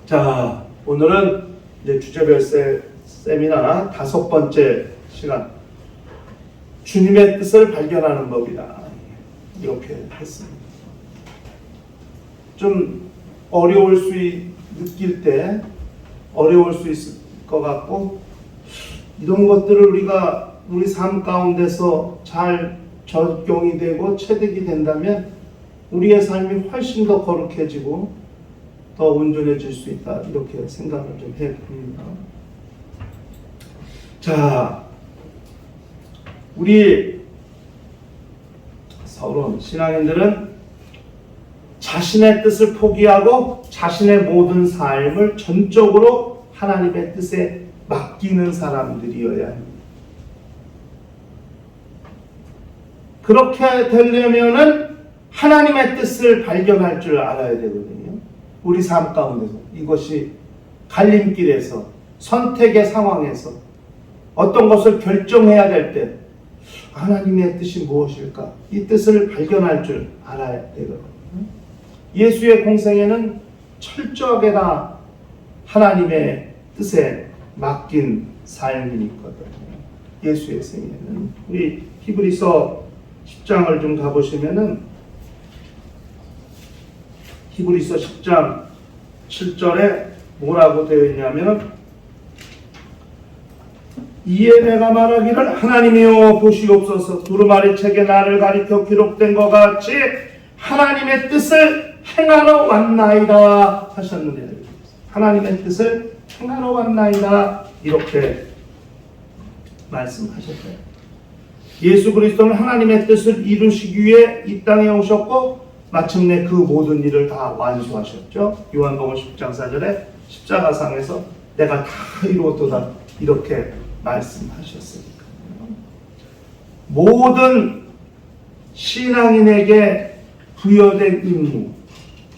자, 오늘은 이제 주제별 세미나 5번째 시간. 주님의 뜻을 발견하는 법이다. 이렇게 했습니다. 좀 느낄 때 어려울 수 있을 것 같고, 이런 것들을 우리가 우리 삶 가운데서 잘 적용이 되고 체득이 된다면 우리의 삶이 훨씬 더 거룩해지고 더 온전해질 수 있다. 이렇게 생각을 좀 해봅니다. 자, 우리 서로 신앙인들은 자신의 뜻을 포기하고 자신의 모든 삶을 전적으로 하나님의 뜻에 맡기는 사람들이어야 합니다. 그렇게 되려면은 하나님의 뜻을 발견할 줄 알아야 되거든요. 우리 삶 가운데서 이것이 갈림길에서 선택의 상황에서 어떤 것을 결정해야 될 때 하나님의 뜻이 무엇일까? 이 뜻을 발견할 줄 알아야 되거든요. 예수의 공생에는 철저하게 다 하나님의 뜻에 맡긴 삶이 있거든요. 예수의 생애는. 우리 히브리서 10장을 좀 가보시면은 히브리서 10장 7절에 뭐라고 되어 있냐면, 이에 내가 말하기를 하나님이여 보시옵소서, 두루마리 책에 나를 가리켜 기록된 것 같이 하나님의 뜻을 행하러 왔나이다 하셨는데, 하나님의 뜻을 행하러 왔나이다 이렇게 말씀하셨어요. 예수 그리스도는 하나님의 뜻을 이루시기 위해 이 땅에 오셨고 마침내 그 모든 일을 다 완수하셨죠. 요한복음 10장 4절에 십자가상에서 내가 다 이루었도다 이렇게 말씀하셨으니까. 모든 신앙인에게 부여된 임무,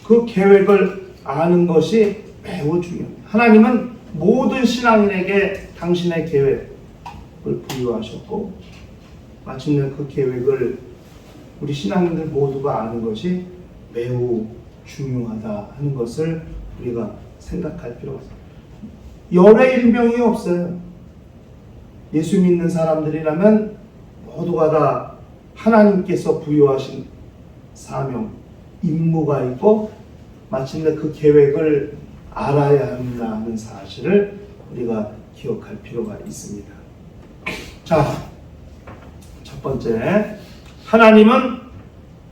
그 계획을 아는 것이 매우 중요합니다. 하나님은 모든 신앙인에게 당신의 계획을 부여하셨고 마침내 그 계획을 우리 신앙인들 모두가 아는 것이 매우 중요하다 하는 것을 우리가 생각할 필요가 있습니다. 열의 일명이 없어요. 예수 믿는 사람들이라면 모두가 다 하나님께서 부여하신 사명, 임무가 있고 마침내 그 계획을 알아야 한다 하는 사실을 우리가 기억할 필요가 있습니다. 자, 첫 번째, 하나님은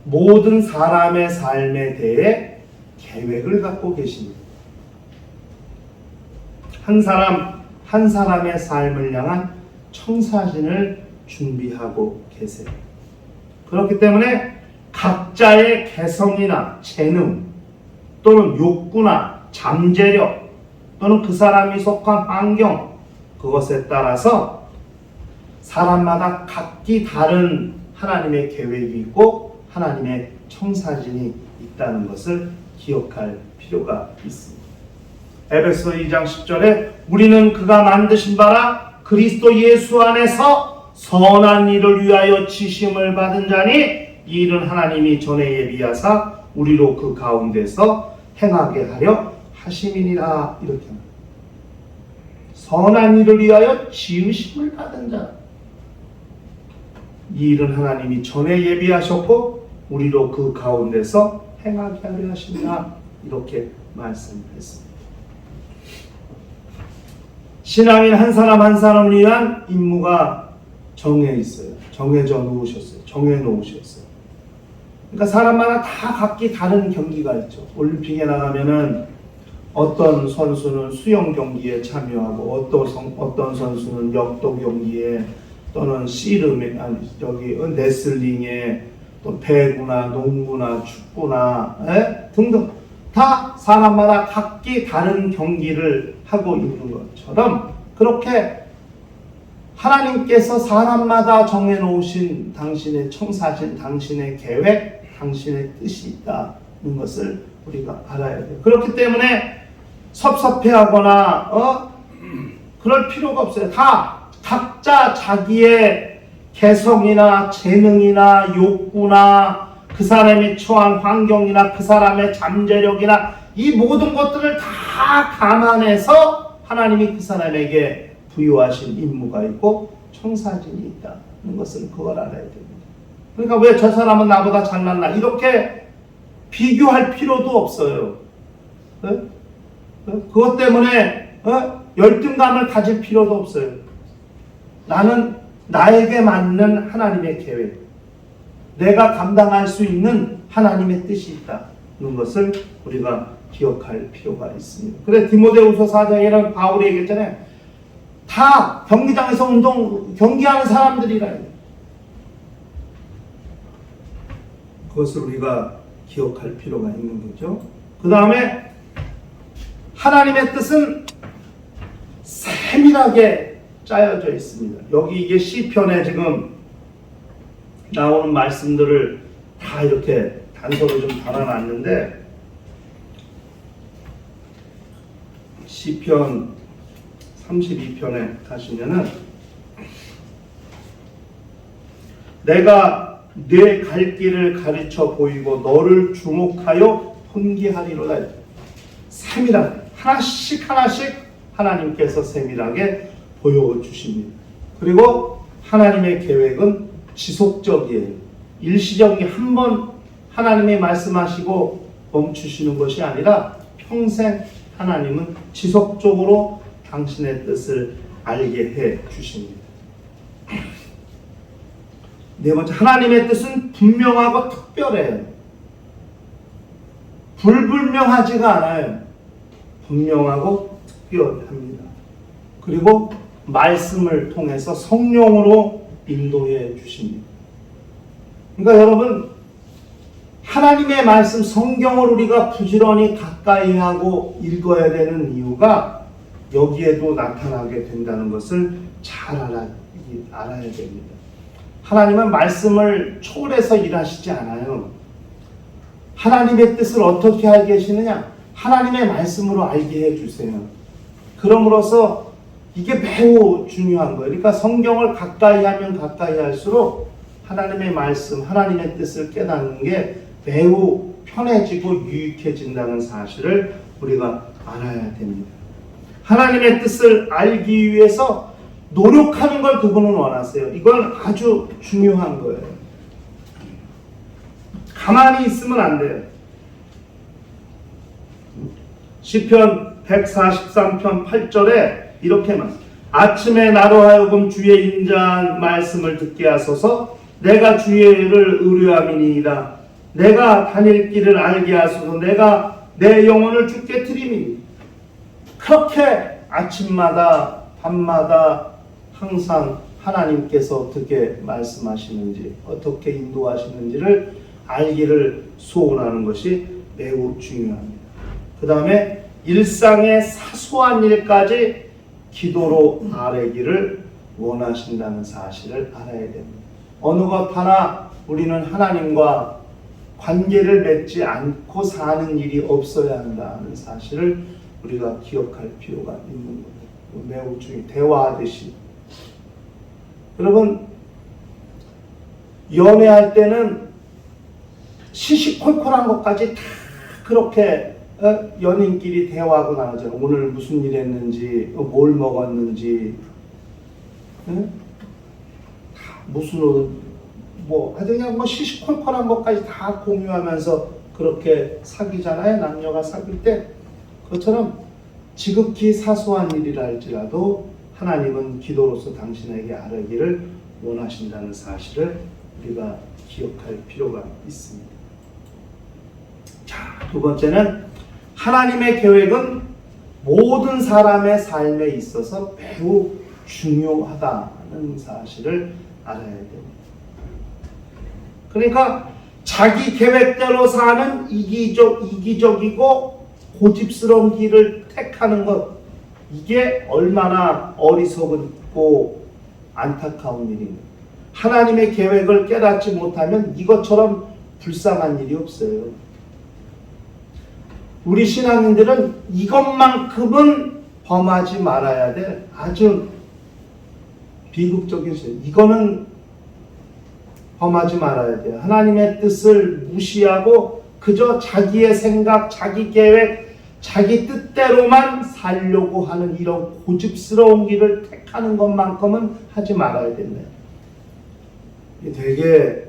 모든 사람의 삶에 대해 계획을 갖고 계십니다. 한 사람 한 사람의 삶을 향한 청사진을 준비하고 계세요. 그렇기 때문에 각자의 개성이나 재능 또는 욕구나 잠재력 또는 그 사람이 속한 환경, 그것에 따라서 사람마다 각기 다른 하나님의 계획이 있고 하나님의 청사진이 있다는 것을 기억할 필요가 있습니다. 에베소 2장 10절에 우리는 그가 만드신 바라 그리스도 예수 안에서 선한 일을 위하여 지심을 받은 자니 이 일은 하나님이 전에 예비하사 우리로 그 가운데서 행하게 하려 하심이니라. 이렇게 합니다. 선한 일을 위하여 지으심을 받은 자, 이 일은 하나님이 전에 예비하셨고 우리로 그 가운데서 행하게 하려 하신다. 이렇게 말씀했습니다. 신앙인 한 사람 한 사람을 위한 임무가 정해 있어요. 정해져 놓으셨어요. 정해 놓으셨어요. 그러니까 사람마다 다 각기 다른 경기가 있죠. 올림픽에 나가면은 어떤 선수는 수영 경기에 참여하고 어떤 선수는 역도 경기에 또는 씨름에 레슬링에 또 배구나 농구나 축구나 등등 다 사람마다 각기 다른 경기를 하고 있는 것처럼 그렇게 하나님께서 사람마다 정해놓으신 당신의 청사진, 당신의 계획, 당신의 뜻이 있다는 것을 우리가 알아야 돼요. 그렇기 때문에 섭섭해하거나 그럴 필요가 없어요. 다 각자 자기의 개성이나 재능이나 욕구나 그 사람이 처한 환경이나 그 사람의 잠재력이나 이 모든 것들을 다 감안해서 하나님이 그 사람에게 부여하신 임무가 있고 청사진이 있다는 것을 그걸 알아야 됩니다. 그러니까 왜 저 사람은 나보다 잘났나 이렇게 비교할 필요도 없어요. 그것 때문에 열등감을 가질 필요도 없어요. 나는 나에게 맞는 하나님의 계획, 내가 감당할 수 있는 하나님의 뜻이 있다는 것을 우리가 기억할 필요가 있습니다. 그래 디모데후서 4장에는 바울이 얘기했잖아요. 다 경기장에서 경기하는 사람들이라. 그것을 우리가 기억할 필요가 있는 거죠. 그 다음에 하나님의 뜻은 세밀하게 짜여져 있습니다. 여기 이게 시편에 지금 나오는 말씀들을 다 이렇게 단서로 좀 달아놨는데, 시편 32편에 가시면은 내가 내 갈 길을 가르쳐 보이고 너를 주목하여 훈계하리로다. 세밀하게 하나씩 하나님께서 세밀하게 보여주십니다. 그리고 하나님의 계획은 지속적이에요. 일시적인 한번 하나님이 말씀하시고 멈추시는 것이 아니라 평생 하나님은 지속적으로 당신의 뜻을 알게 해 주십니다. 네 번째, 하나님의 뜻은 분명하고 특별해요. 불분명하지가 않아요. 분명하고 특별합니다. 그리고 말씀을 통해서 성령으로 인도해 주십니다. 그러니까 여러분, 하나님의 말씀, 성경을 우리가 부지런히 가까이 하고 읽어야 되는 이유가 여기에도 나타나게 된다는 것을 잘 알아야 됩니다. 하나님은 말씀을 초월해서 일하시지 않아요. 하나님의 뜻을 어떻게 알게 하시느냐? 하나님의 말씀으로 알게 해주세요. 그럼으로써 이게 매우 중요한 거예요. 그러니까 성경을 가까이 하면 가까이 할수록 하나님의 말씀, 하나님의 뜻을 깨닫는 게 매우 편해지고 유익해진다는 사실을 우리가 알아야 됩니다. 하나님의 뜻을 알기 위해서 노력하는 걸 그분은 원하세요. 이건 아주 중요한 거예요. 가만히 있으면 안 돼요. 시편 143편 8절에 이렇게 말합니다. 아침에 나로 하여금 주의 인자한 말씀을 듣게 하소서. 내가 주의 일을 의뢰함이니이다. 내가 다닐 길을 알게 하소서. 내가 내 영혼을 주께 드리니. 그렇게 아침마다 밤마다 항상 하나님께서 어떻게 말씀하시는지, 어떻게 인도하시는지를 알기를 소원하는 것이 매우 중요합니다. 그 다음에 일상의 사소한 일까지 기도로 아뢰기를 원하신다는 사실을 알아야 됩니다. 어느 것 하나 우리는 하나님과 관계를 맺지 않고 사는 일이 없어야 한다는 사실을 우리가 기억할 필요가 있는 거예요. 매우 중요해요. 대화하듯이. 여러분, 연애할 때는 시시콜콜한 것까지 다 그렇게 연인끼리 대화하고 나누잖아요. 오늘 무슨 일 했는지, 뭘 먹었는지, 무슨 옷, 그냥 시시콜콜한 것까지 다 공유하면서 그렇게 사귀잖아요. 남녀가 사귈 때. 그것처럼 지극히 사소한 일이라 할지라도 하나님은 기도로서 당신에게 아뢰기를 원하신다는 사실을 우리가 기억할 필요가 있습니다. 자, 두 번째는 하나님의 계획은 모든 사람의 삶에 있어서 매우 중요하다는 사실을 알아야 됩니다. 그러니까 자기 계획대로 사는 이기적이고 고집스러운 길을 택하는 것, 이게 얼마나 어리석고 안타까운 일입니다. 하나님의 계획을 깨닫지 못하면 이것처럼 불쌍한 일이 없어요. 우리 신앙인들은 이것만큼은 범하지 말아야 될 아주 비극적인 실. 이거는 범하지 말아야 돼요. 하나님의 뜻을 무시하고 그저 자기의 생각, 자기 계획, 자기 뜻대로만 살려고 하는 이런 고집스러운 길을 택하는 것만큼은 하지 말아야 된다. 이게 되게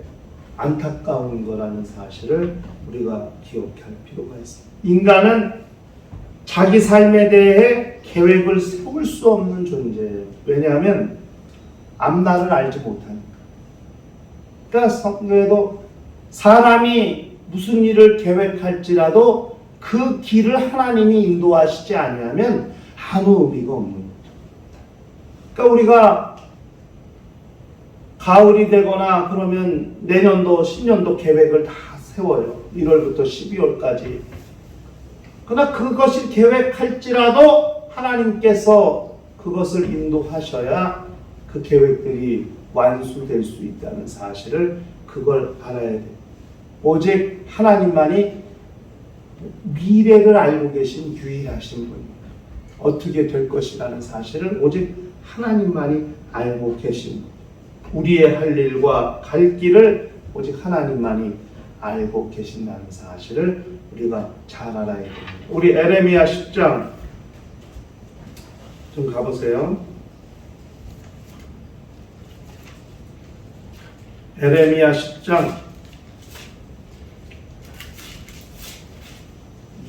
안타까운 거라는 사실을 우리가 기억할 필요가 있습니다. 인간은 자기 삶에 대해 계획을 세울 수 없는 존재예요. 왜냐하면 앞날을 알지 못하니까. 그러니까 성경에도 사람이 무슨 일을 계획할지라도 그 길을 하나님이 인도하시지 아니하면 아무 의미가 없는 거죠. 그러니까 우리가 가을이 되거나 그러면 내년도, 신년도 계획을 다 세워요. 1월부터 12월까지. 그러나 그것이 계획할지라도 하나님께서 그것을 인도하셔야 그 계획들이 완수될 수 있다는 사실을 그걸 알아야 돼요. 오직 하나님만이 미래를 알고 계신 유일하신 분입니다. 어떻게 될 것이라는 사실을 오직 하나님만이 알고 계신 분. 우리의 할 일과 갈 길을 오직 하나님만이 알고 계신다는 사실을 우리가 잘 알아야 됩니다. 우리 에레미야 10장 좀 가보세요. 에레미야 10장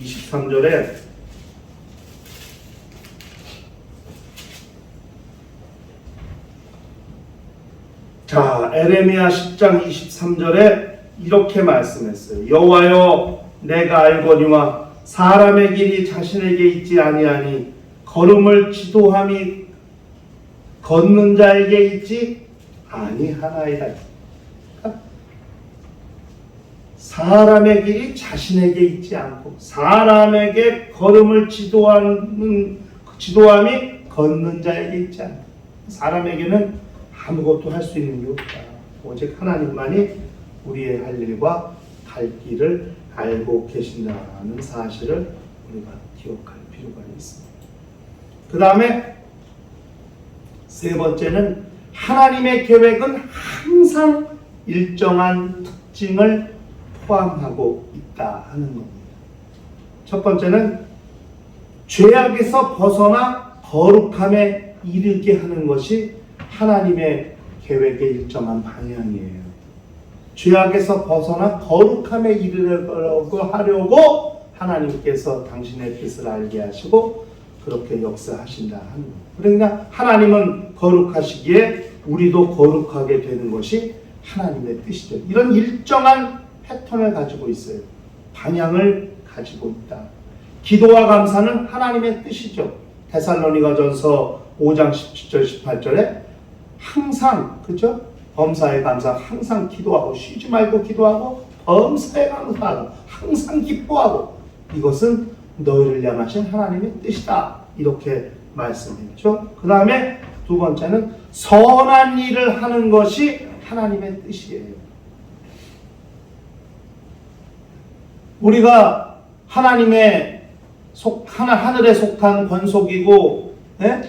23절에 자, 에레미야 10장 23절에 이렇게 말씀했어요. 여호와여, 내가 알거니와 사람의 길이 자신에게 있지 아니하니 걸음을 지도함이 걷는 자에게 있지 아니하나이다. 사람의 길이 자신에게 있지 않고 사람에게 걸음을 지도함이 걷는 자에게 있지 않다. 사람에게는 아무것도 할 수 있는 게 없다. 오직 하나님만이 우리의 할 일과 갈 길을 알고 계신다는 사실을 우리가 기억할 필요가 있습니다. 그 다음에 세 번째는 하나님의 계획은 항상 일정한 특징을 포함하고 있다 하는 겁니다. 첫 번째는 죄악에서 벗어나 거룩함에 이르게 하는 것이 하나님의 계획의 일정한 방향이에요. 죄악에서 벗어나 거룩함에 이르려고 하려고 하나님께서 당신의 뜻을 알게 하시고 그렇게 역사하신다 하는 거예요. 그러니까 하나님은 거룩하시기에 우리도 거룩하게 되는 것이 하나님의 뜻이죠. 이런 일정한 패턴을 가지고 있어요. 방향을 가지고 있다. 기도와 감사는 하나님의 뜻이죠. 데살로니가전서 5장 17절 18절에 항상, 그죠? 범사에 감사, 항상 기도하고 쉬지 말고 기도하고 범사에 감사하고 항상 기뻐하고 이것은 너희를 향하신 하나님의 뜻이다. 이렇게 말씀했죠. 그 다음에 두 번째는 선한 일을 하는 것이 하나님의 뜻이에요. 우리가 하나님의 하늘에 속한 권속이고, 예?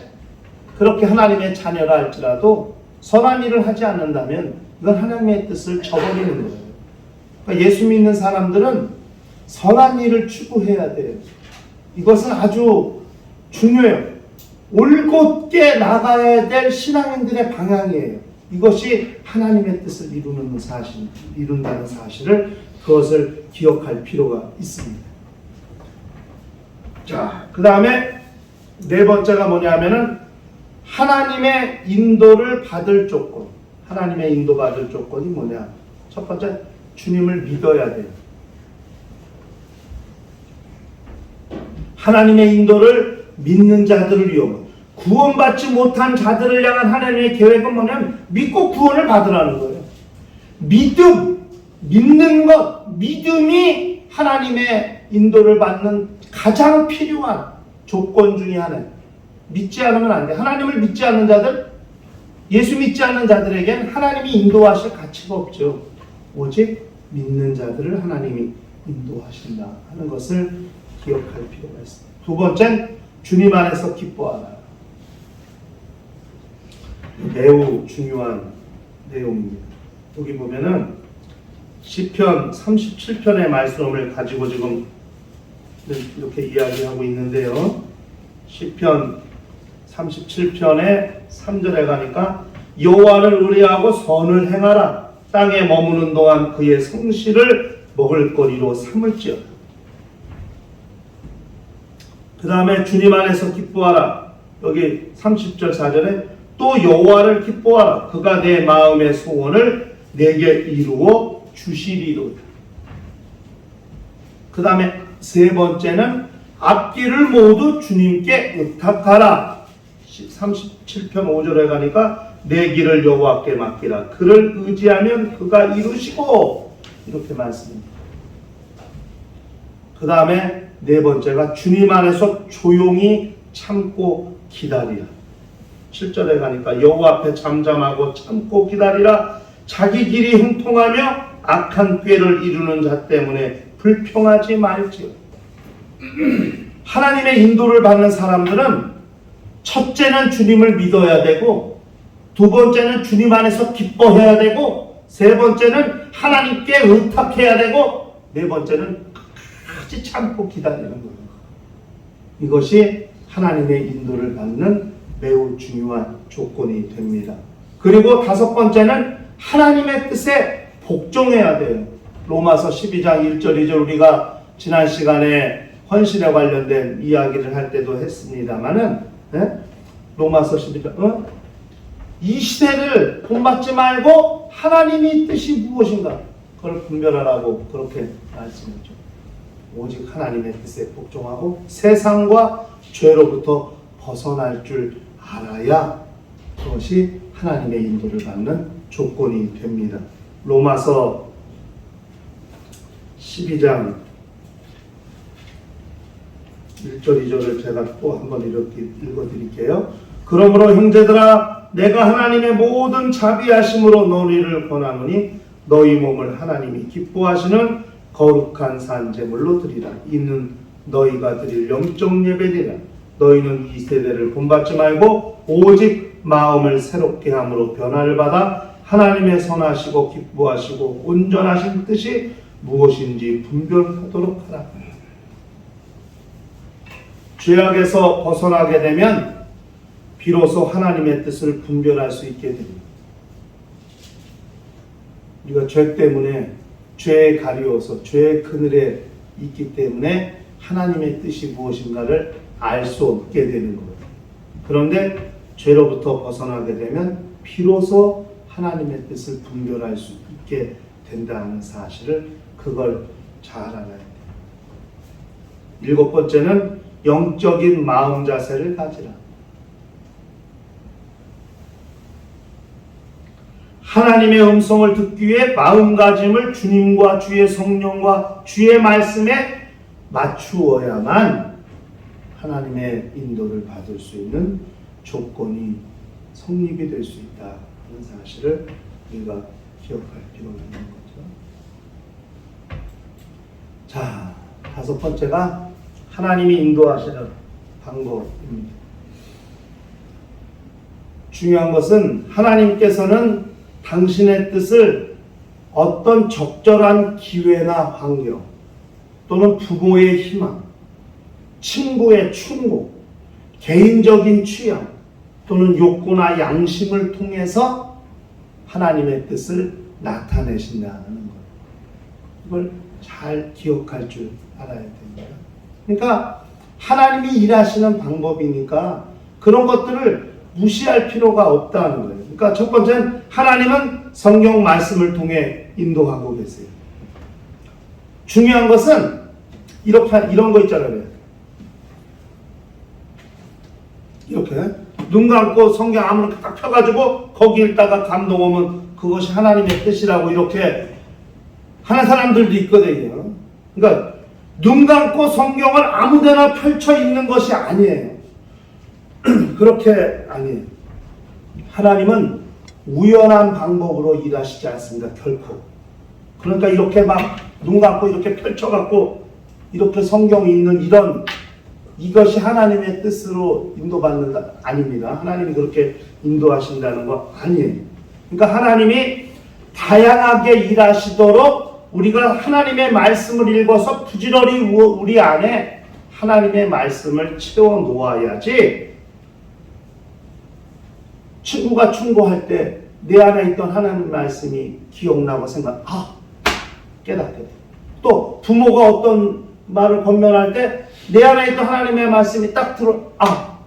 그렇게 하나님의 자녀라 할지라도 선한 일을 하지 않는다면 이건 하나님의 뜻을 저버리는 거예요. 그러니까 예수 믿는 사람들은 선한 일을 추구해야 돼요. 이것은 아주 중요해요. 올곧게 나가야 될 신앙인들의 방향이에요. 이것이 하나님의 뜻을 이룬다는 사실을 그것을 기억할 필요가 있습니다. 자, 그 다음에 네 번째가 뭐냐면은 하나님의 인도를 받을 조건. 하나님의 인도 받을 조건이 뭐냐? 첫 번째, 주님을 믿어야 돼요. 하나님의 인도를 믿는 자들을 위하여 구원받지 못한 자들을 향한 하나님의 계획은 뭐냐면 믿고 구원을 받으라는 거예요. 믿는 것, 믿음이 하나님의 인도를 받는 가장 필요한 조건 중에 하나예요. 믿지 않으면 안 돼. 하나님을 믿지 않는 자들, 예수 믿지 않는 자들에겐 하나님이 인도하실 가치가 없죠. 오직 믿는 자들을 하나님이 인도하신다 하는 것을 기억할 필요가 있습니다. 두 번째는 주님 안에서 기뻐하라. 매우 중요한 내용입니다. 여기 보면은 시편 37편의 말씀을 가지고 지금 이렇게 이야기하고 있는데요. 시편 37편의 3절에 가니까 여호와를 의뢰하고 선을 행하라. 땅에 머무는 동안 그의 성실을 먹을거리로 삼을지어다. 그 다음에 주님 안에서 기뻐하라. 여기 30절 4절에 또 여호와를 기뻐하라. 그가 내 마음의 소원을 내게 이루어 주시리로다. 그 다음에 세 번째는 앞길을 모두 주님께 의탁하라. 37편 5절에 가니까 내 길을 여호와께 맡기라. 그를 의지하면 그가 이루시고, 이렇게 말씀입니다. 그 다음에 네 번째가 주님 안에서 조용히 참고 기다리라. 7절에 가니까 여호와 앞에 잠잠하고 참고 기다리라. 자기 길이 형통하며 악한 꾀를 이루는 자 때문에 불평하지 말지어. 하나님의 인도를 받는 사람들은 첫째는 주님을 믿어야 되고, 두 번째는 주님 안에서 기뻐해야 되고, 세 번째는 하나님께 의탁해야 되고, 네 번째는 끝까지 참고 기다리는 거예요. 이것이 하나님의 인도를 받는 매우 중요한 조건이 됩니다. 그리고 다섯 번째는 하나님의 뜻에 복종해야 돼요. 로마서 12장 1절 2절 우리가 지난 시간에 헌신에 관련된 이야기를 할 때도 했습니다마는, 로마서 12장 이 시대를 본받지 말고 하나님의 뜻이 무엇인가 그걸 분별하라고 그렇게 말씀했죠. 오직 하나님의 뜻에 복종하고 세상과 죄로부터 벗어날 줄 알아야 그것이 하나님의 인도를 받는 조건이 됩니다. 로마서 12장 1절 2절을 제가 또 한번 이렇게 읽어드릴게요. 그러므로 형제들아 내가 하나님의 모든 자비하심으로 너희를 권하노니 너희 몸을 하나님이 기뻐하시는 거룩한 산제물로 드리라. 이는 너희가 드릴 영적 예배니라. 너희는 이 세대를 본받지 말고 오직 마음을 새롭게 함으로 변화를 받아 하나님의 선하시고 기뻐하시고 온전하신 뜻이 무엇인지 분별하도록 하라. 죄악에서 벗어나게 되면 비로소 하나님의 뜻을 분별할 수 있게 됩니다. 우리가 죄 때문에 죄에 가리워서 죄의 그늘에 있기 때문에 하나님의 뜻이 무엇인가를 알 수 없게 되는 거예요. 그런데 죄로부터 벗어나게 되면 비로소 하나님의 뜻을 분별할 수 있게 된다는 사실을 그걸 잘 알아야 돼요. 일곱 번째는 영적인 마음 자세를 가지라. 하나님의 음성을 듣기 위해 마음가짐을 주님과 주의 성령과 주의 말씀에 맞추어야만 하나님의 인도를 받을 수 있는 조건이 성립이 될 수 있다는 사실을 우리가 기억할 필요가 있는 거죠. 자, 다섯 번째가 하나님이 인도하시는 방법입니다. 중요한 것은 하나님께서는 당신의 뜻을 어떤 적절한 기회나 환경 또는 부모의 희망, 친구의 충고, 개인적인 취향 또는 욕구나 양심을 통해서 하나님의 뜻을 나타내신다는 것. 이걸 잘 기억할 줄 알아야 됩니다. 그러니까 하나님이 일하시는 방법이니까 그런 것들을 무시할 필요가 없다는 거예요. 그러니까 첫 번째는 하나님은 성경 말씀을 통해 인도하고 계세요. 중요한 것은 이런 거 있잖아요. 이렇게 눈 감고 성경 아무렇게 딱 펴가지고 거기 읽다가 감동 오면 그것이 하나님의 뜻이라고 이렇게 하는 사람들도 있거든요. 그러니까 눈 감고 성경을 아무데나 펼쳐 읽는 것이 아니에요. 그렇게 아니에요. 하나님은 우연한 방법으로 일하시지 않습니다. 결코. 그러니까 이렇게 막 눈 감고 이렇게 펼쳐갖고 이렇게 성경 읽는 이것이 하나님의 뜻으로 인도받는다 아닙니다. 하나님이 그렇게 인도하신다는 거 아니에요. 그러니까 하나님이 다양하게 일하시도록 우리가 하나님의 말씀을 읽어서 부지런히 우리 안에 하나님의 말씀을 채워 놓아야지 친구가 충고할 때 내 안에 있던 하나님 말씀이 기억나고 깨닫게 돼. 또 부모가 어떤 말을 권면할 때 내 안에 있던 하나님의 말씀이 딱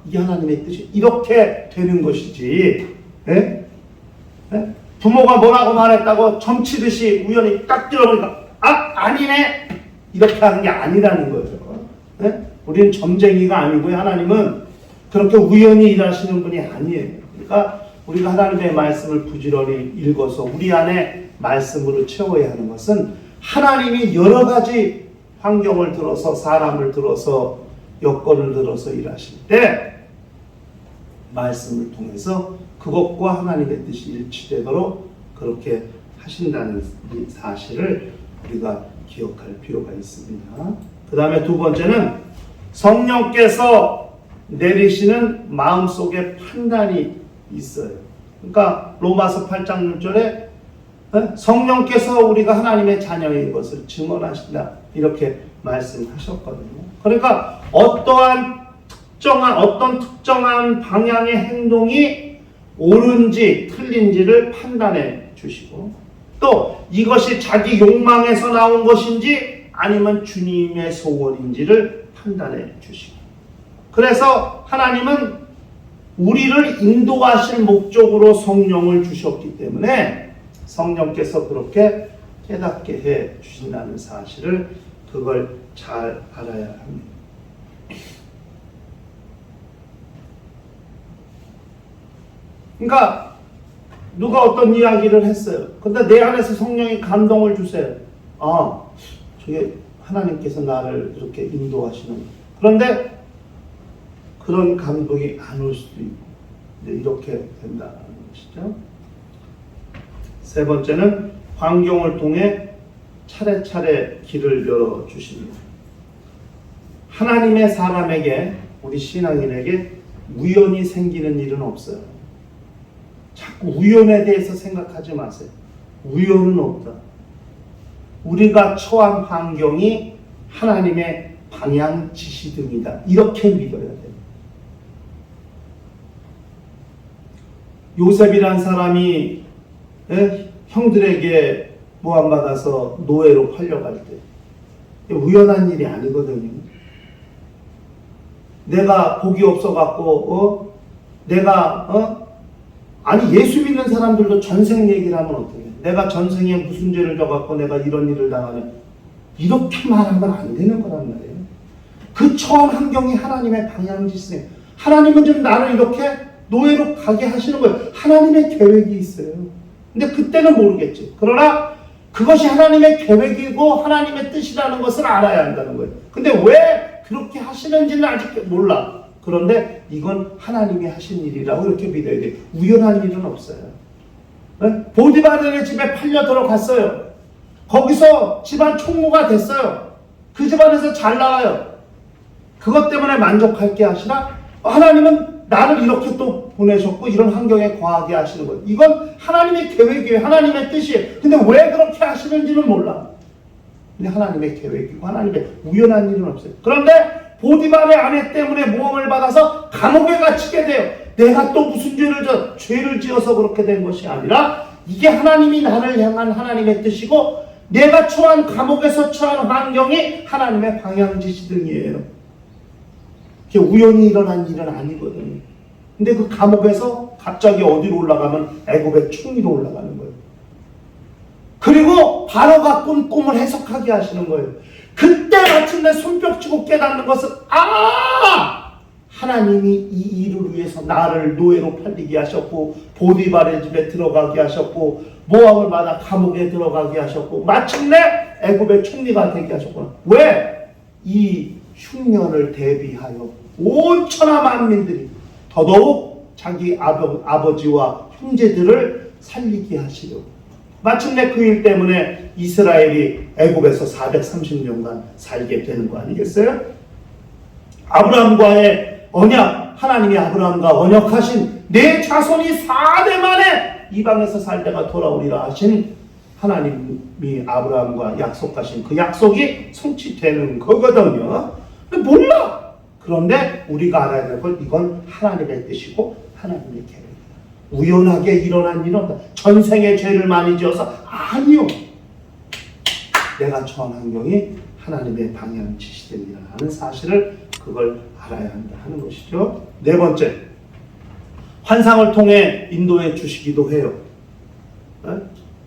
이게 하나님의 뜻이 이렇게 되는 것이지. 예? 예? 부모가 뭐라고 말했다고 점치듯이 우연히 딱 들어보니까 아니네 이렇게 하는 게 아니라는 거죠. 예? 우리는 점쟁이가 아니고요. 하나님은 그렇게 우연히 일하시는 분이 아니에요. 그러니까 우리가 하나님의 말씀을 부지런히 읽어서 우리 안에 말씀으로 채워야 하는 것은 하나님이 여러 가지 환경을 들어서 사람을 들어서 여건을 들어서 일하실 때 말씀을 통해서 그것과 하나님의 뜻이 일치되도록 그렇게 하신다는 이 사실을 우리가 기억할 필요가 있습니다. 그 다음에 두 번째는 성령께서 내리시는 마음속의 판단이 있어요. 그러니까 로마서 8장 6절에 성령께서 우리가 하나님의 자녀인 것을 증언하신다 이렇게 말씀하셨거든요. 그러니까 어떤 특정한 방향의 행동이 옳은지 틀린지를 판단해 주시고 또 이것이 자기 욕망에서 나온 것인지 아니면 주님의 소원인지를 판단해 주시고 그래서 하나님은 우리를 인도하실 목적으로 성령을 주셨기 때문에 성령께서 그렇게 깨닫게 해 주신다는 사실을 그걸 잘 알아야 합니다. 그러니까 누가 어떤 이야기를 했어요. 근데 내 안에서 성령이 감동을 주세요. 저게 하나님께서 나를 이렇게 인도하시는. 그런데 그런 감동이 안 올 수도 있고 이렇게 된다는 것이죠. 세 번째는 환경을 통해 차례차례 길을 열어주십니다. 하나님의 사람에게 우리 신앙인에게 우연히 생기는 일은 없어요. 자꾸 우연에 대해서 생각하지 마세요. 우연은 없다. 우리가 처한 환경이 하나님의 방향 지시 등이다. 이렇게 믿어야 돼요. 요셉이란 사람이 형들에게 모함받아서 노예로 팔려갈 때 우연한 일이 아니거든요. 내가 복이 없어갖고 아니 예수 믿는 사람들도 전생 얘기를 하면 어떡해. 내가 전생에 무슨 죄를 져갖고 내가 이런 일을 당하냐. 이렇게 말하면 안 되는 거란 말이에요. 그 처한 환경이 하나님의 방향지시예요. 하나님은 좀 나를 이렇게 노예로 가게 하시는 거예요. 하나님의 계획이 있어요. 근데 그때는 모르겠지. 그러나 그것이 하나님의 계획이고 하나님의 뜻이라는 것을 알아야 한다는 거예요. 근데 왜 그렇게 하시는지는 아직 몰라. 그런데 이건 하나님이 하신 일이라고 이렇게 믿어야 돼요. 우연한 일은 없어요. 보디바르의 집에 팔려 들어갔어요. 거기서 집안 총무가 됐어요. 그 집안에서 잘 나가요. 그것 때문에 만족할 게 아니라 하나님은 나를 이렇게 또 보내셨고 이런 환경에 거하게 하시는 거예요. 이건 하나님의 계획이에요. 하나님의 뜻이에요. 근데 왜 그렇게 하시는지는 몰라. 근데 하나님의 계획이고 하나님의 우연한 일은 없어요. 그런데 보디발의 아내 때문에 모함을 받아서 감옥에 갇히게 돼요. 내가 또 무슨 죄를 지어서 그렇게 된 것이 아니라 이게 하나님이 나를 향한 하나님의 뜻이고 내가 처한 감옥에서 처한 환경이 하나님의 방향지시 등이에요. 그게 우연히 일어난 일은 아니거든요. 근데 그 감옥에서 갑자기 어디로 올라가면 애굽의 총리로 올라가는 거예요. 그리고 바로가 꾼 꿈을 해석하게 하시는 거예요. 그때 마침내 손뼉치고 깨닫는 것은 하나님이 이 일을 위해서 나를 노예로 팔리게 하셨고 보디발의 집에 들어가게 하셨고 모함을 받아 감옥에 들어가게 하셨고 마침내 애굽의 총리가 되게 하셨구나. 왜? 이 흉년을 대비하여 온 천하 만민들이 더더욱 자기 아버지와 형제들을 살리게 하시려고. 마침내 그 일 때문에 이스라엘이 애굽에서 430년간 살게 되는 거 아니겠어요? 아브라함과의 언약, 하나님이 아브라함과 언약하신 내 자손이 4대 만에 이방에서 살 때가 돌아오리라 하신 하나님이 아브라함과 약속하신 그 약속이 성취되는 거거든요. 근데 몰라. 그런데 우리가 알아야 될 건 이건 하나님의 뜻이고 하나님의 계획이다. 우연하게 일어난 일은 전생에 죄를 많이 지어서 아니요. 내가 처한 환경이 하나님의 방향 지시됨이라는 사실을 그걸 알아야 한다 하는 것이죠. 네 번째, 환상을 통해 인도해 주시기도 해요.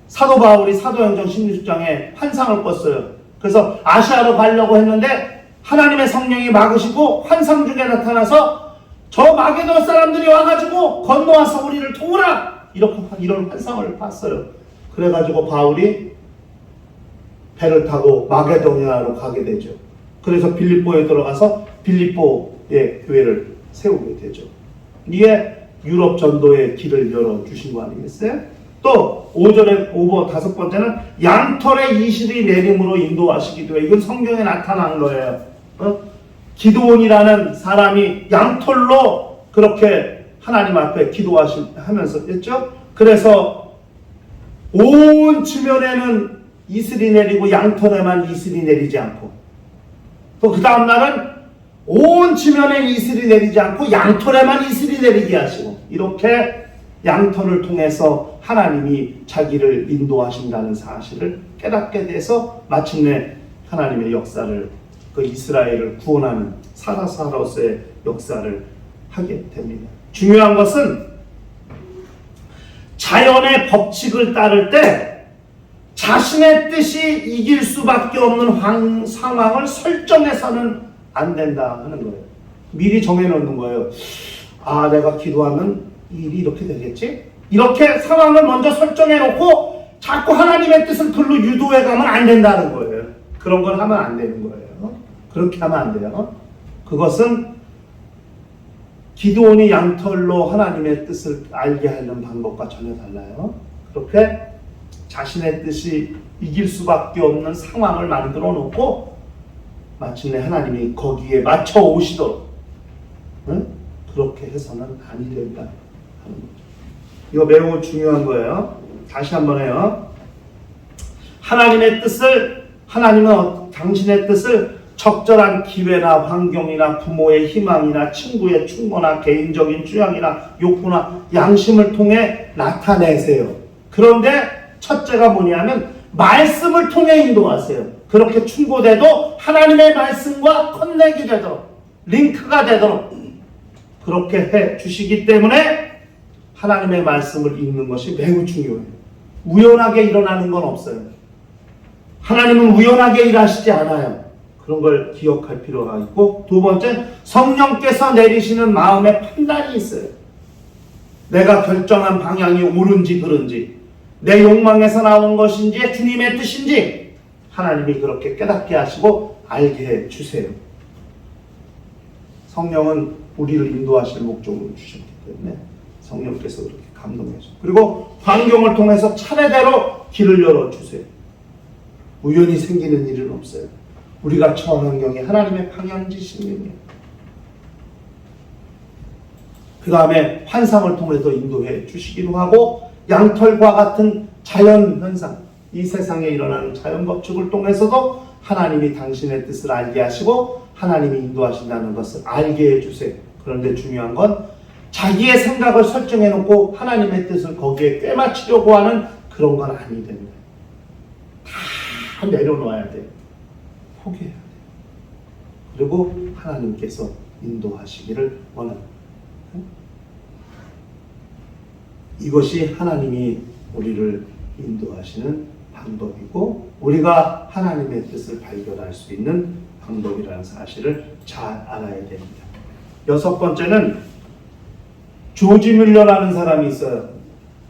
사도 바울이 사도행전 16장에 환상을 꿨어요. 그래서 아시아로 가려고 했는데 하나님의 성령이 막으시고 환상 중에 나타나서 저 마게도나 사람들이 와가지고 건너와서 우리를 도우라! 이런 환상을 봤어요. 그래가지고 바울이 배를 타고 마게도니아로 가게 되죠. 그래서 빌립보에 들어가서 빌립보의 교회를 세우게 되죠. 이게 유럽 전도의 길을 열어주신 거 아니겠어요? 또 5번 다섯 번째는 양털의 이슬이 내림으로 인도하시기도 해요. 이건 성경에 나타난 거예요. 기드온이라는 사람이 양털로 그렇게 하나님 앞에 기도하면서 했죠. 그래서 온 지면에는 이슬이 내리고 양털에만 이슬이 내리지 않고, 또 그 다음 날은 온 지면에 이슬이 내리지 않고 양털에만 이슬이 내리게 하시고, 이렇게 양털을 통해서 하나님이 자기를 인도하신다는 사실을 깨닫게 돼서 마침내 하나님의 역사를, 그 이스라엘을 구원하는 사사로서의 역사를 하게 됩니다. 중요한 것은 자연의 법칙을 따를 때 자신의 뜻이 이길 수밖에 없는 상황을 설정해서는 안 된다 하는 거예요. 미리 정해놓는 거예요. 아, 내가 기도하면 일이 이렇게 되겠지? 이렇게 상황을 먼저 설정해놓고 자꾸 하나님의 뜻을 글로 유도해가면 안 된다는 거예요. 그런 걸 하면 안 되는 거예요. 그렇게 하면 안 돼요. 그것은 기드온이 양털로 하나님의 뜻을 알게 하는 방법과 전혀 달라요. 그렇게 자신의 뜻이 이길 수밖에 없는 상황을 만들어 놓고 마침내 하나님이 거기에 맞춰 오시도록, 그렇게 해서는 아니 된다 하는 거죠. 이거 매우 중요한 거예요. 다시 한번 해요. 하나님은 당신의 뜻을 적절한 기회나 환경이나 부모의 희망이나 친구의 충고나 개인적인 취향이나 욕구나 양심을 통해 나타내세요. 그런데 첫째가 뭐냐면 말씀을 통해 인도하세요. 그렇게 충고돼도 하나님의 말씀과 커넥이 되도록, 링크가 되도록 그렇게 해 주시기 때문에 하나님의 말씀을 읽는 것이 매우 중요해요. 우연하게 일어나는 건 없어요. 하나님은 우연하게 일하시지 않아요. 그런 걸 기억할 필요가 있고, 두 번째, 성령께서 내리시는 마음의 판단이 있어요. 내가 결정한 방향이 옳은지 그른지, 내 욕망에서 나온 것인지 주님의 뜻인지 하나님이 그렇게 깨닫게 하시고 알게 해 주세요. 성령은 우리를 인도하실 목적으로 주셨기 때문에 성령께서 그렇게 감동해서, 그리고 환경을 통해서 차례대로 길을 열어주세요. 우연히 생기는 일은 없어요. 우리가 처한 환경이 하나님의 방향지심이에요. 그 다음에 환상을 통해서 인도해 주시기도 하고, 양털과 같은 자연 현상, 이 세상에 일어나는 자연 법칙을 통해서도 하나님이 당신의 뜻을 알게 하시고 하나님이 인도하신다는 것을 알게 해주세요. 그런데 중요한 건 자기의 생각을 설정해 놓고 하나님의 뜻을 거기에 꿰맞추려고 하는 그런 건 아니 됩니다. 다 내려놓아야 돼요. 포기해야 돼요. 그리고 하나님께서 인도하시기를 원합니다. 이것이 하나님이 우리를 인도하시는 방법이고, 우리가 하나님의 뜻을 발견할 수 있는 방법이라는 사실을 잘 알아야 됩니다. 여섯 번째는 조지 뮬러라는 사람이 있어요.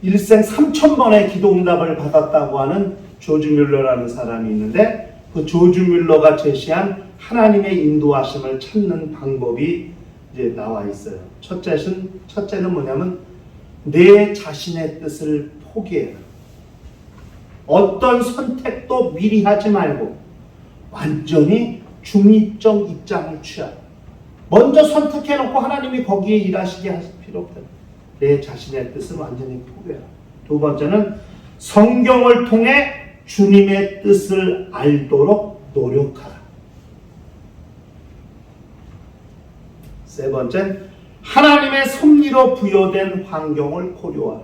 일생 3,000번의 기도 응답을 받았다고 하는 조지 뮬러라는 사람이 있는데, 그 조지 뮬러가 제시한 하나님의 인도하심을 찾는 방법이 이제 나와 있어요. 첫째는 뭐냐면 내 자신의 뜻을 포기해라. 어떤 선택도 미리 하지 말고 완전히 중립적 입장을 취하라. 먼저 선택해놓고 하나님이 거기에 일하시게 하실 필요 없다. 내 자신의 뜻을 완전히 포기해라. 두 번째는 성경을 통해 주님의 뜻을 알도록 노력하라. 세 번째, 하나님의 섭리로 부여된 환경을 고려하라.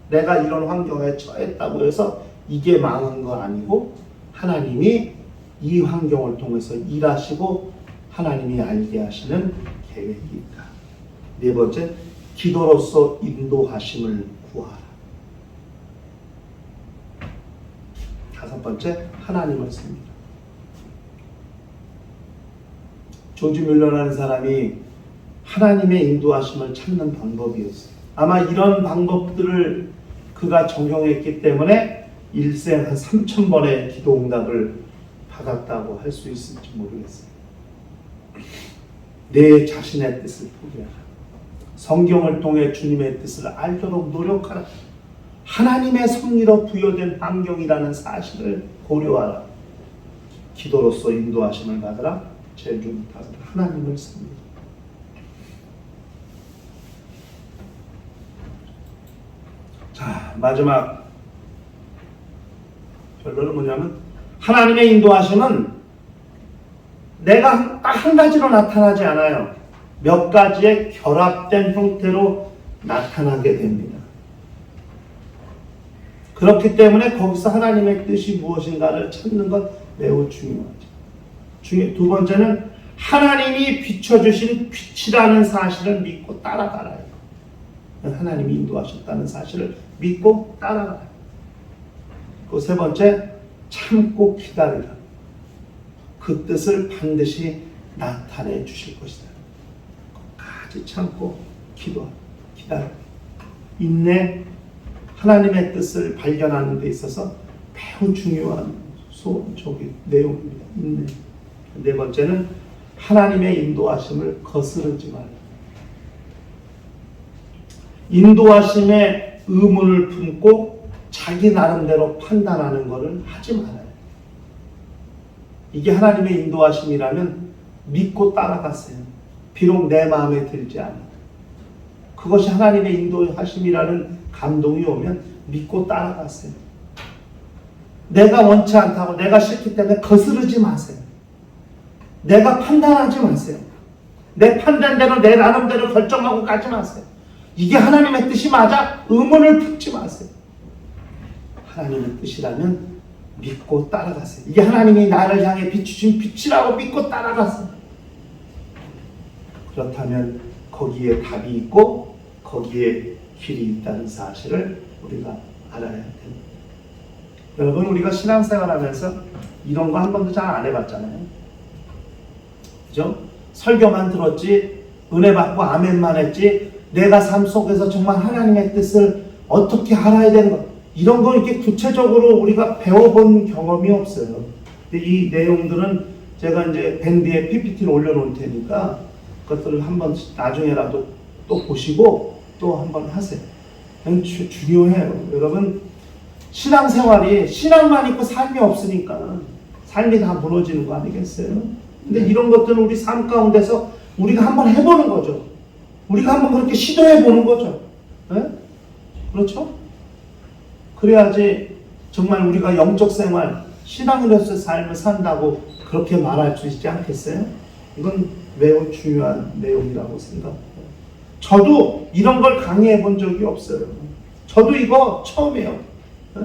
내가 이런 환경에 처했다고 해서 이게 망한 거 아니고 하나님이 이 환경을 통해서 일하시고 하나님이 알게 하시는 계획이 있다. 네 번째, 기도로서 인도하심을 구하라. 다섯 번째, 하나님을 섬기라. 조지 뮬러라는 사람이 하나님의 인도하심을 찾는 방법이었어요. 아마 이런 방법들을 그가 적용했기 때문에 일생 한 3,000번의 기도 응답을 받았다고 할 수 있을지 모르겠어요. 내 자신의 뜻을 포기하라. 성경을 통해 주님의 뜻을 알도록 노력하라. 하나님의 섭리로 부여된 환경이라는 사실을 고려하라. 기도로서 인도하심을 받으라. 제일 중 하나님을 섬기라. 자, 마지막 결론은 뭐냐면 하나님의 인도하심은 내가 딱 한 가지로 나타나지 않아요. 몇 가지의 결합된 형태로 나타나게 됩니다. 그렇기 때문에 거기서 하나님의 뜻이 무엇인가를 찾는 것 매우 중요하죠. 두 번째는 하나님이 비춰주신 빛이라는 사실을 믿고 따라가라. 하나님이 인도하셨다는 사실을 믿고 따라가라. 그 세 번째, 참고 기다리라. 그 뜻을 반드시 나타내 주실 것이다. 끝까지 참고 기다려. 인내, 하나님의 뜻을 발견하는 데 있어서 매우 중요한 내용입니다. 인내. 네 번째는 하나님의 인도하심을 거스르지 말라. 인도하심의 의문을 품고 자기 나름대로 판단하는 것을 하지 말아요. 이게 하나님의 인도하심이라면 믿고 따라갔어요. 비록 내 마음에 들지 않아도. 그것이 하나님의 인도하심이라는 감동이 오면 믿고 따라갔어요. 내가 원치 않다고 내가 싫기 때문에 거스르지 마세요. 내가 판단하지 마세요. 내 판단대로 내 나름대로 결정하고 가지 마세요. 이게 하나님의 뜻이 맞아? 의문을 품지 마세요. 하나님의 뜻이라면 믿고 따라가세요. 이게 하나님이 나를 향해 비추신 빛이라고 믿고 따라가세요. 그렇다면 거기에 답이 있고 거기에 길이 있다는 사실을 우리가 알아야 됩니다. 여러분, 우리가 신앙생활하면서 이런 거 한 번도 잘 안 해봤잖아요. 그죠? 설교만 들었지, 은혜 받고 아멘만 했지, 내가 삶 속에서 정말 하나님의 뜻을 어떻게 알아야 되는 것, 이런 거 이렇게 구체적으로 우리가 배워본 경험이 없어요. 근데 이 내용들은 제가 이제 밴드에 PPT를 올려놓을 테니까 그것들을 한번 나중에라도 또 보시고 또 한번 하세요. 중요해요. 여러분, 신앙생활이 신앙만 있고 삶이 없으니까 삶이 다 무너지는 거 아니겠어요? 근데 이런 것들은 우리 삶 가운데서 우리가 한번 해보는 거죠. 우리가 한번 그렇게 시도해보는 거죠. 네? 그렇죠? 그래야지 정말 우리가 영적 생활, 신앙으로서의 삶을 산다고 그렇게 말할 수 있지 않겠어요? 이건 매우 중요한 내용이라고 생각해요. 저도 이런 걸 강의해 본 적이 없어요. 저도 이거 처음이에요. 네?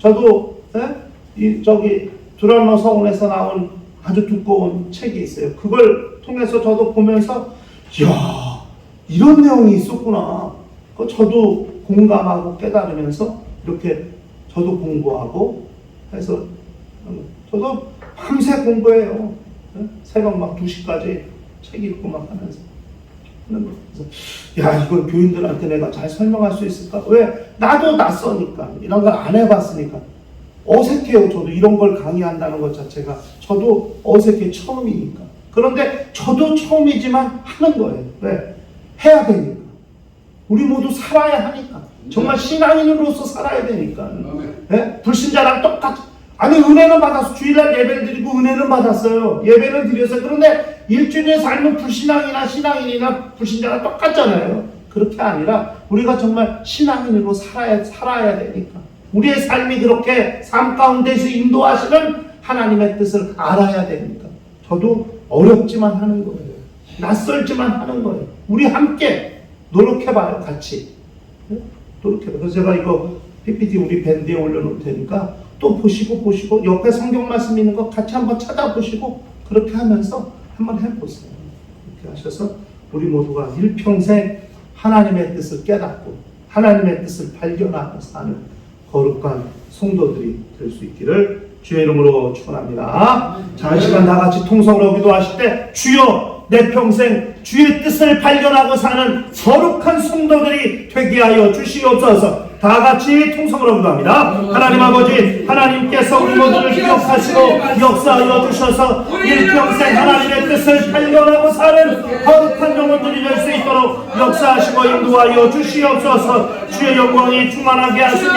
저도 두란노 서원에서 나온 아주 두꺼운 책이 있어요. 그걸 통해서 저도 보면서 이야, 이런 내용이 있었구나. 저도 공감하고 깨달으면서 이렇게 저도 공부하고 해서 저도 밤새 공부해요. 새벽 막 2시까지 책 읽고 막 하면서. 그래서 야, 이걸 교인들한테 내가 잘 설명할 수 있을까? 왜? 나도 낯서니까. 이런 걸 안 해봤으니까. 어색해요. 저도 이런 걸 강의한다는 것 자체가. 저도 어색해. 처음이니까. 그런데 저도 처음이지만 하는 거예요. 왜? 해야 되니까. 우리 모두 살아야 하니까. 정말 신앙인으로서 살아야 되니까. 네? 불신자랑 똑같이. 아니, 은혜는 받았어. 주일날 예배를 드리고 은혜는 받았어요. 예배는 드렸어요. 그런데 일주일에 살면 불신앙이나 신앙인이나 불신자가 똑같잖아요. 그렇게 아니라 우리가 정말 신앙인으로 살아야 되니까. 우리의 삶이 그렇게 삶 가운데서 인도하시는 하나님의 뜻을 알아야 됩니다. 저도 어렵지만 하는 거예요. 낯설지만 하는 거예요. 우리 함께 노력해봐요. 같이. 노력해봐요. 그래서 제가 이거 PPT 우리 밴드에 올려놓을 테니까 또 보시고 옆에 성경 말씀 있는 거 같이 한번 찾아보시고 그렇게 하면서 한번 해보세요. 이렇게 하셔서 우리 모두가 일평생 하나님의 뜻을 깨닫고 하나님의 뜻을 발견하고 사는 거룩한 성도들이 될 수 있기를 주의 이름으로 축원합니다. 자, 이 시간 다 같이 통성으로 기도하실 때 주여 내 평생 주의 뜻을 발견하고 사는 거룩한 성도들이 되게 하여 주시옵소서. 다 같이 통성으로 기도합니다. 하나님 아버지, 하나님께서 우리 모두를 기억하시고 역사하여 주셔서 일평생 하나님의 뜻을 발견하고 사는 거룩한 영혼들이 될 수 있도록 역사하시고 인도하여 주시옵소서. 주의 영광이 충만하게 하시며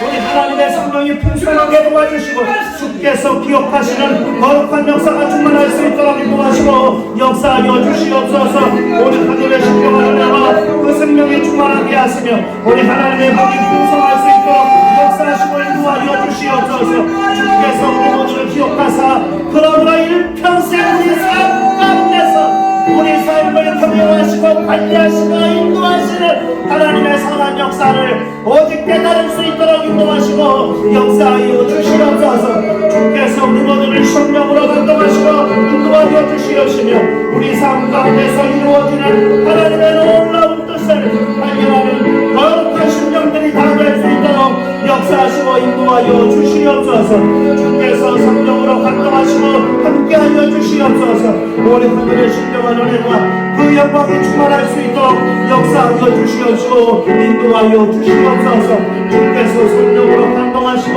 우리 하나님의 성령이 풍성하게 도와주시고 주께서 기억하시는 거룩한 역사가 충만할 수 있도록 인도하시고 역사하여 주시옵소서. 우리 하늘의 신령한 은혜와 그 생명이 충만하게 하시며 우리 하나님의 복이 풍성할 수 있도록 역사하시고 인도하여 주시옵소서. 주께서 우리 모두를 기억하사 그러므로 일평생 우리 삶 가운데서 우리 삶을 경영하시고 관리하시고 인도하시는 하나님의 선한 역사를 오직 깨달을 수 있도록 인도하시고 역사하여 주시옵소서. 주께서 우리 모두를 성령으로 감동하시고 인도하여 주시옵시며 우리 삶 가운데서 이루어지는 하나님의 놀라운 뜻을 발견하는 거룩한 심령들이 다 될 수 있도록 역사하시고 인도하여 주시옵소서. 주께서 성령으로 감동하시고 함께하여 주시옵소서. 우리 하늘의 신령한 은혜와 그 영광이 충만할 수 있도록 역사하여 주시옵시고 인도하여 주시옵소서. 주께서 성령으로 감동하시고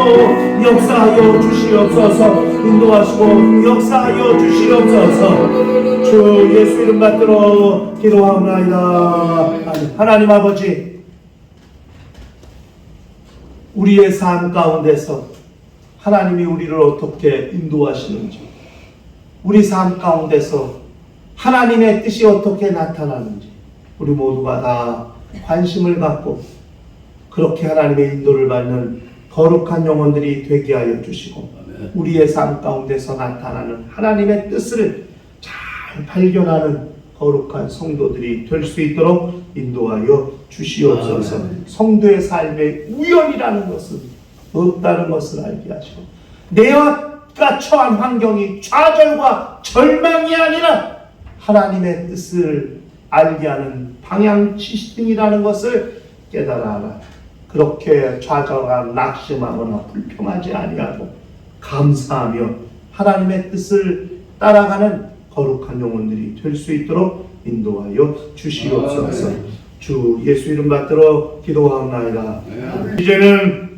역사하여 주시옵소서. 인도하시고 역사하여 주시옵소서. 주 예수 이름 받들어 기도하옵나이다. 하나님 아버지, 우리의 삶 가운데서 하나님이 우리를 어떻게 인도하시는지, 우리 삶 가운데서 하나님의 뜻이 어떻게 나타나는지 우리 모두가 다 관심을 갖고 그렇게 하나님의 인도를 받는 거룩한 영혼들이 되게 하여 주시고 우리의 삶 가운데서 나타나는 하나님의 뜻을 잘 발견하는 거룩한 성도들이 될 수 있도록 인도하여 주시옵소서. 성도의 삶에 우연이라는 것은 없다는 것을 알게 하시고 내가 처한 환경이 좌절과 절망이 아니라 하나님의 뜻을 알게 하는 방향지시등이라는 것을 깨달아라. 그렇게 좌절하거나 낙심하거나 불평하지 아니하고 감사하며 하나님의 뜻을 따라가는 거룩한 영혼들이 될 수 있도록 인도하여 주시옵소서. 주 예수 이름 받들어 기도하옵나이다. 이제는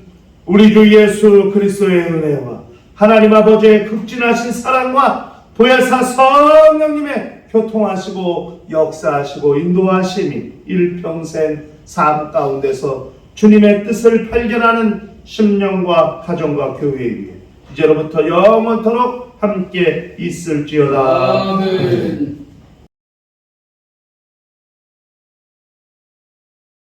우리 주 예수 그리스도의 은혜와 하나님 아버지의 극진하신 사랑과 보혜사 성령님의 교통하시고 역사하시고 인도하심이 일평생 삶 가운데서 주님의 뜻을 발견하는 심령과 가정과 교회 위에 이제로부터 영원토록 함께 있을지어다. 아멘.